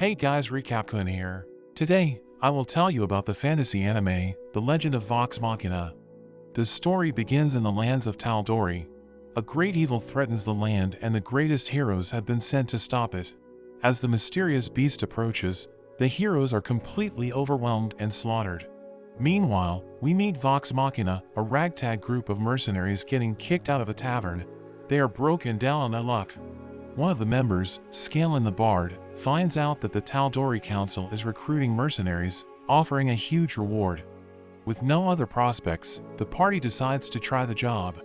Hey guys, Recapcoin here. Today, I will tell you about the fantasy anime, The Legend of Vox Machina. The story begins in the lands of Tal'Dorei. A great evil threatens the land and the greatest heroes have been sent to stop it. As the mysterious beast approaches, the heroes are completely overwhelmed and slaughtered. Meanwhile, we meet Vox Machina, a ragtag group of mercenaries getting kicked out of a tavern. They are broken down on their luck. One of the members, Scanlan the Bard, finds out that the Tal'Dorei Council is recruiting mercenaries, offering a huge reward. With no other prospects, the party decides to try the job.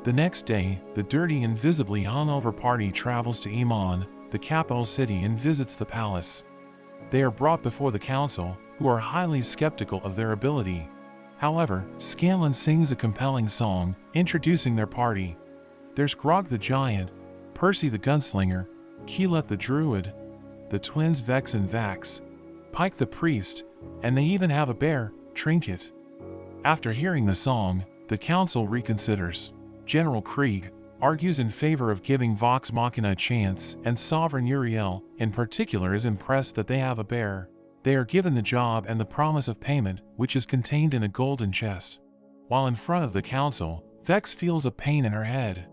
The next day, the dirty and visibly hungover party travels to Iman, the capital city, and visits the palace. They are brought before the council, who are highly skeptical of their ability. However, Scanlan sings a compelling song, introducing their party. There's Grog the Giant, Percy the Gunslinger, Keyleth the Druid, the twins Vex and Vax, Pike the Priest, and they even have a bear, Trinket. After hearing the song, the council reconsiders. General Krieg argues in favor of giving Vox Machina a chance, and Sovereign Uriel, in particular, is impressed that they have a bear. They are given the job and the promise of payment, which is contained in a golden chest. While in front of the council, Vex feels a pain in her head.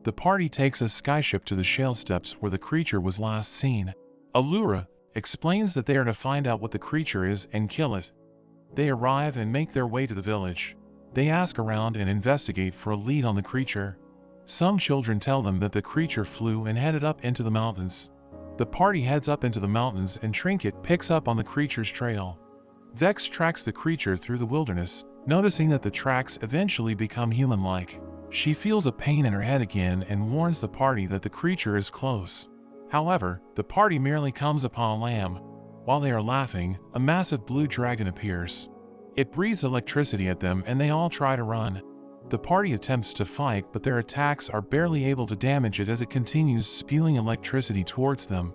The party takes a skyship to the shale steppes where the creature was last seen. Allura explains that they are to find out what the creature is and kill it. They arrive and make their way to the village. They ask around and investigate for a lead on the creature. Some children tell them that the creature flew and headed up into the mountains. The party heads up into the mountains and Trinket picks up on the creature's trail. Vex tracks the creature through the wilderness, noticing that the tracks eventually become human-like. She feels a pain in her head again and warns the party that the creature is close. However, the party merely comes upon a lamb. While they are laughing, a massive blue dragon appears. It breathes electricity at them and they all try to run. The party attempts to fight, but their attacks are barely able to damage it as it continues spewing electricity towards them.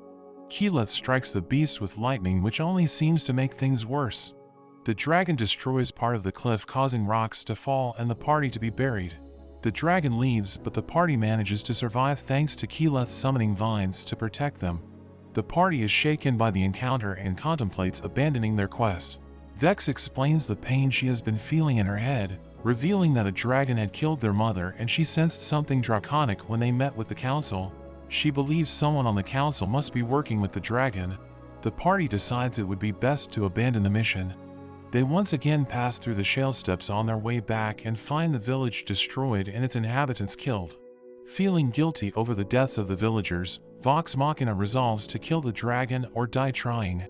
Keyleth strikes the beast with lightning, which only seems to make things worse. The dragon destroys part of the cliff, causing rocks to fall and the party to be buried. The dragon leaves, but the party manages to survive thanks to Keyleth summoning vines to protect them. The party is shaken by the encounter and contemplates abandoning their quest. Vex explains the pain she has been feeling in her head, revealing that a dragon had killed their mother, and she sensed something draconic when they met with the council. She believes someone on the council must be working with the dragon. The party decides it would be best to abandon the mission. They once again pass through the shale steppes on their way back and find the village destroyed and its inhabitants killed. Feeling guilty over the deaths of the villagers, Vox Machina resolves to kill the dragon or die trying.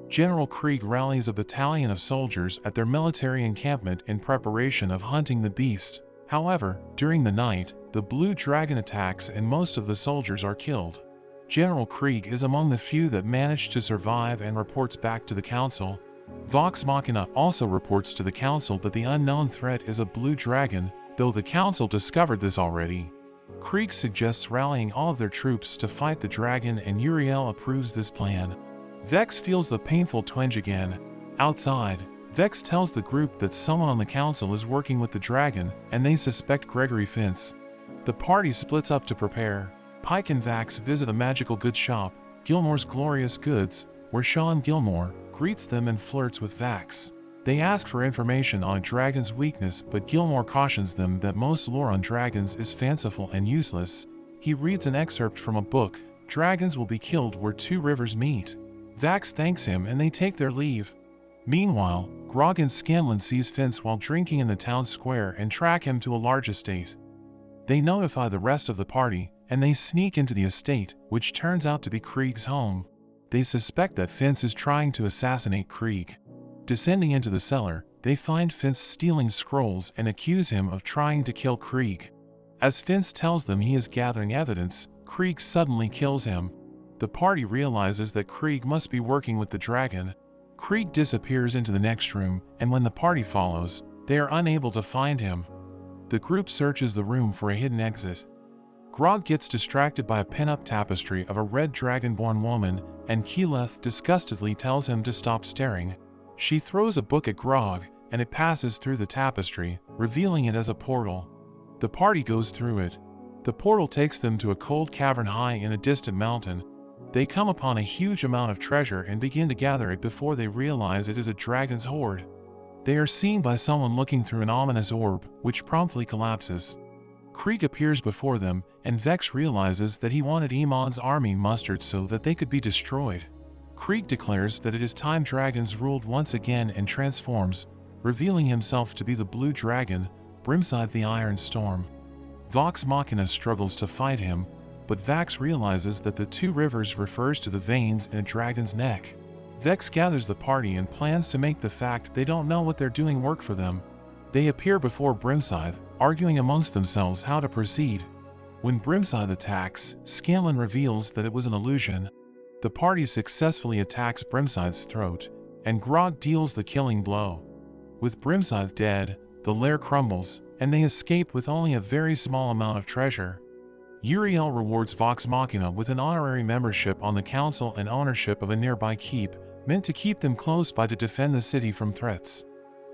General Krieg rallies a battalion of soldiers at their military encampment in preparation of hunting the beast. However, during the night, the blue dragon attacks and most of the soldiers are killed. General Krieg is among the few that manage to survive and reports back to the council. Vox Machina also reports to the council that the unknown threat is a blue dragon, though the council discovered this already. Krieg suggests rallying all of their troops to fight the dragon and Uriel approves this plan. Vex feels the painful twinge again. Outside, Vex tells the group that someone on the council is working with the dragon and they suspect Gregory Fince. The party splits up to prepare. Pike and Vax visit a magical goods shop, Gilmore's Glorious Goods, where Sean Gilmore greets them and flirts with Vax. They ask for information on a dragon's weakness, but Gilmore cautions them that most lore on dragons is fanciful and useless. He reads an excerpt from a book, Dragons Will Be Killed Where Two Rivers Meet. Vax thanks him and they take their leave. Meanwhile, Grog and Scanlan sees Fince while drinking in the town square and track him to a large estate. They notify the rest of the party, and they sneak into the estate, which turns out to be Krieg's home. They suspect that Fince is trying to assassinate Krieg. Descending into the cellar, they find Fince stealing scrolls and accuse him of trying to kill Krieg. As Fince tells them he is gathering evidence, Krieg suddenly kills him. The party realizes that Krieg must be working with the dragon. Krieg disappears into the next room, and when the party follows, they are unable to find him. The group searches the room for a hidden exit. Grog gets distracted by a pin-up tapestry of a red dragon-born woman, and Keyleth disgustedly tells him to stop staring. She throws a book at Grog, and it passes through the tapestry, revealing it as a portal. The party goes through it. The portal takes them to a cold cavern high in a distant mountain. They come upon a huge amount of treasure and begin to gather it before they realize it is a dragon's hoard. They are seen by someone looking through an ominous orb, which promptly collapses. Krieg appears before them, and Vex realizes that he wanted Iman's army mustered so that they could be destroyed. Krieg declares that it is time dragons ruled once again and transforms, revealing himself to be the blue dragon, Brimside the Iron Storm. Vox Machina struggles to fight him, but Vax realizes that the two rivers refers to the veins in a dragon's neck. Vex gathers the party and plans to make the fact they don't know what they're doing work for them. They appear before Brimside, arguing amongst themselves how to proceed. When Brimside attacks, Scanlan reveals that it was an illusion. The party successfully attacks Brimside's throat, and Grog deals the killing blow. With Brimside dead, the lair crumbles, and they escape with only a very small amount of treasure. Uriel rewards Vox Machina with an honorary membership on the council and ownership of a nearby keep, meant to keep them close by to defend the city from threats.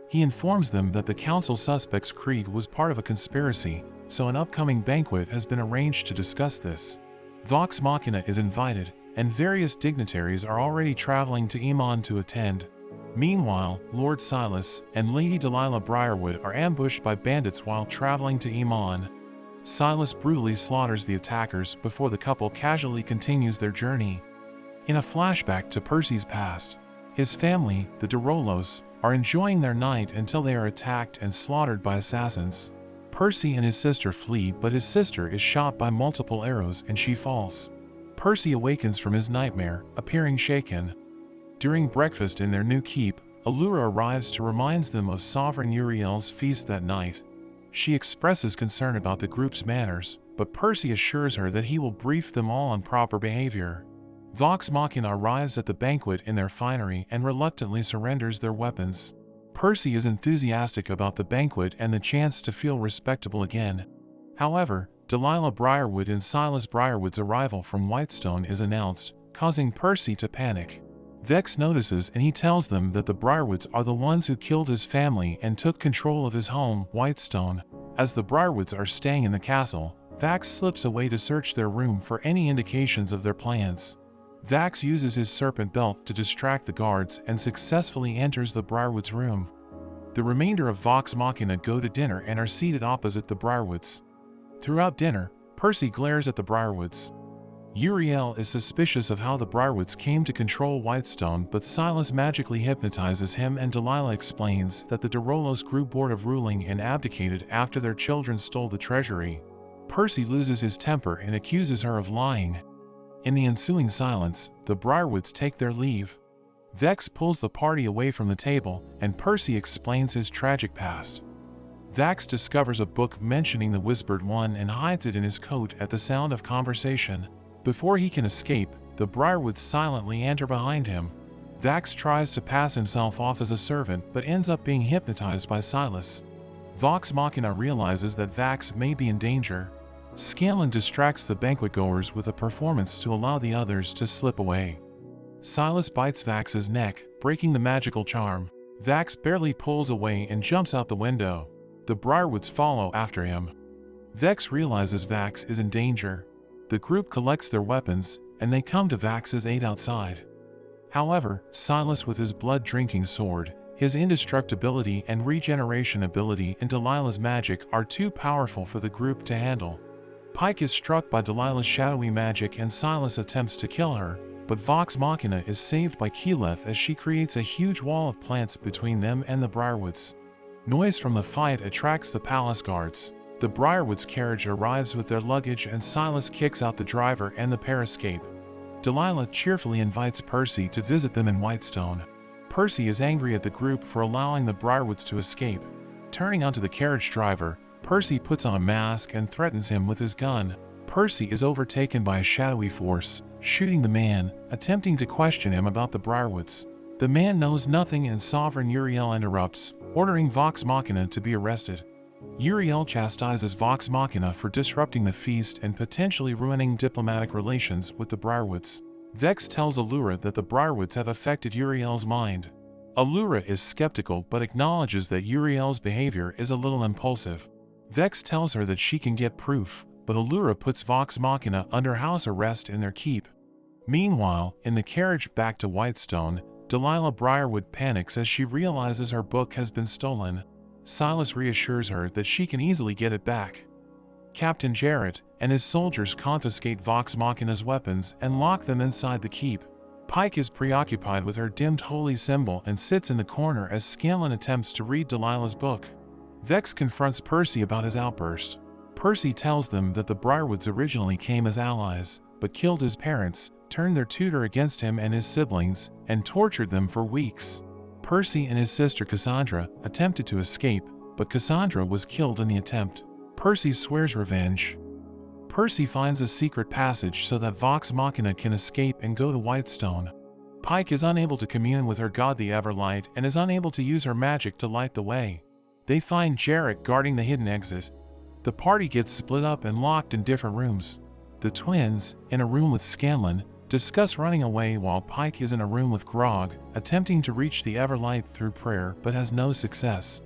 He informs them that the council suspects Krieg was part of a conspiracy, so an upcoming banquet has been arranged to discuss this. Vox Machina is invited, and various dignitaries are already traveling to Iman to attend. Meanwhile, Lord Silas and Lady Delilah Briarwood are ambushed by bandits while traveling to Iman. Silas brutally slaughters the attackers before the couple casually continues their journey. In a flashback to Percy's past, his family, the de Rolos, are enjoying their night until they are attacked and slaughtered by assassins. Percy and his sister flee, but his sister is shot by multiple arrows and she falls. Percy awakens from his nightmare, appearing shaken. During breakfast in their new keep, Allura arrives to remind them of Sovereign Uriel's feast that night. She expresses concern about the group's manners, but Percy assures her that he will brief them all on proper behavior. Vox Machina arrives at the banquet in their finery and reluctantly surrenders their weapons. Percy is enthusiastic about the banquet and the chance to feel respectable again. However, Delilah Briarwood and Silas Briarwood's arrival from Whitestone is announced, causing Percy to panic. Vex notices and he tells them that the Briarwoods are the ones who killed his family and took control of his home, Whitestone. As the Briarwoods are staying in the castle, Vax slips away to search their room for any indications of their plans. Vax uses his serpent belt to distract the guards and successfully enters the Briarwoods' room. The remainder of Vox Machina go to dinner and are seated opposite the Briarwoods. Throughout dinner, Percy glares at the Briarwoods. Uriel is suspicious of how the Briarwoods came to control Whitestone, but Silas magically hypnotizes him and Delilah explains that the de Rolos grew bored of ruling and abdicated after their children stole the treasury. Percy loses his temper and accuses her of lying. In the ensuing silence, the Briarwoods take their leave. Vex pulls the party away from the table, and Percy explains his tragic past. Vax discovers a book mentioning the Whispered One and hides it in his coat at the sound of conversation. Before he can escape, the Briarwoods silently enter behind him. Vax tries to pass himself off as a servant but ends up being hypnotized by Silas. Vox Machina realizes that Vax may be in danger. Scanlan distracts the banquet-goers with a performance to allow the others to slip away. Silas bites Vax's neck, breaking the magical charm. Vax barely pulls away and jumps out the window. The Briarwoods follow after him. Vex realizes Vax is in danger. The group collects their weapons, and they come to Vax's aid outside. However, Silas with his blood-drinking sword, his indestructibility and regeneration ability and Delilah's magic are too powerful for the group to handle. Pike is struck by Delilah's shadowy magic and Silas attempts to kill her, but Vox Machina is saved by Keyleth as she creates a huge wall of plants between them and the Briarwoods. Noise from the fight attracts the palace guards. The Briarwoods' carriage arrives with their luggage and Silas kicks out the driver and the pair escape. Delilah cheerfully invites Percy to visit them in Whitestone. Percy is angry at the group for allowing the Briarwoods to escape. Turning onto the carriage driver, Percy puts on a mask and threatens him with his gun. Percy is overtaken by a shadowy force, shooting the man, attempting to question him about the Briarwoods. The man knows nothing and Sovereign Uriel interrupts, ordering Vox Machina to be arrested. Uriel chastises Vox Machina for disrupting the feast and potentially ruining diplomatic relations with the Briarwoods. Vex tells Allura that the Briarwoods have affected Uriel's mind. Allura is skeptical but acknowledges that Uriel's behavior is a little impulsive. Vex tells her that she can get proof, but Allura puts Vox Machina under house arrest in their keep. Meanwhile, in the carriage back to Whitestone, Delilah Briarwood panics as she realizes her book has been stolen. Silas reassures her that she can easily get it back. Captain Jarrett and his soldiers confiscate Vox Machina's weapons and lock them inside the keep. Pike is preoccupied with her dimmed holy symbol and sits in the corner as Scanlan attempts to read Delilah's book. Vex confronts Percy about his outburst. Percy tells them that the Briarwoods originally came as allies, but killed his parents, turned their tutor against him and his siblings, and tortured them for weeks. Percy and his sister Cassandra attempted to escape, but Cassandra was killed in the attempt. Percy swears revenge. Percy finds a secret passage so that Vox Machina can escape and go to Whitestone. Pike is unable to commune with her god the Everlight and is unable to use her magic to light the way. They find Jarrett guarding the hidden exit. The party gets split up and locked in different rooms. The twins, in a room with Scanlan, discuss running away while Pike is in a room with Grog, attempting to reach the Everlight through prayer but has no success.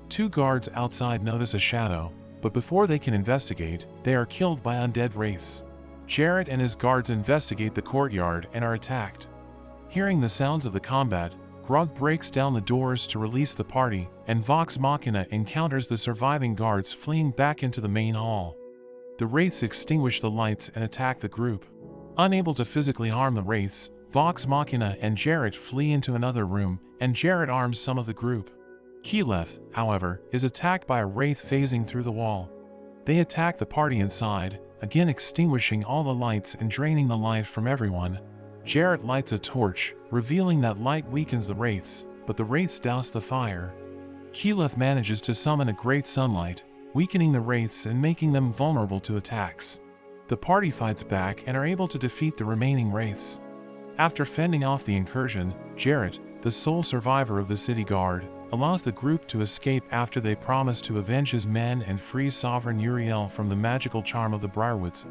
Two guards outside notice a shadow, but before they can investigate, they are killed by undead wraiths. Jarrett and his guards investigate the courtyard and are attacked. Hearing the sounds of the combat, Grog breaks down the doors to release the party, and Vox Machina encounters the surviving guards fleeing back into the main hall. The wraiths extinguish the lights and attack the group. Unable to physically harm the wraiths, Vox Machina and Jarrett flee into another room, and Jarrett arms some of the group. Keyleth, however, is attacked by a wraith phasing through the wall. They attack the party inside, again extinguishing all the lights and draining the life from everyone. Jarrett lights a torch, revealing that light weakens the wraiths, but the wraiths douse the fire. Keyleth manages to summon a great sunlight, weakening the wraiths and making them vulnerable to attacks. The party fights back and are able to defeat the remaining wraiths. After fending off the incursion, Jarrett, the sole survivor of the city guard, allows the group to escape after they promise to avenge his men and free Sovereign Uriel from the magical charm of the Briarwoods.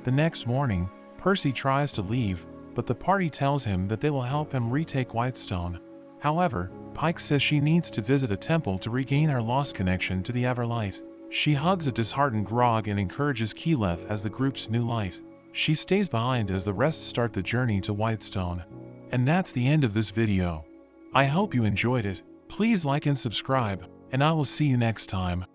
The next morning, Percy tries to leave, but the party tells him that they will help him retake Whitestone. However, Pike says she needs to visit a temple to regain her lost connection to the Everlight. She hugs a disheartened Grog and encourages Keyleth as the group's new light. She stays behind as the rest start the journey to Whitestone. And that's the end of this video. I hope you enjoyed it. Please like and subscribe, and I will see you next time.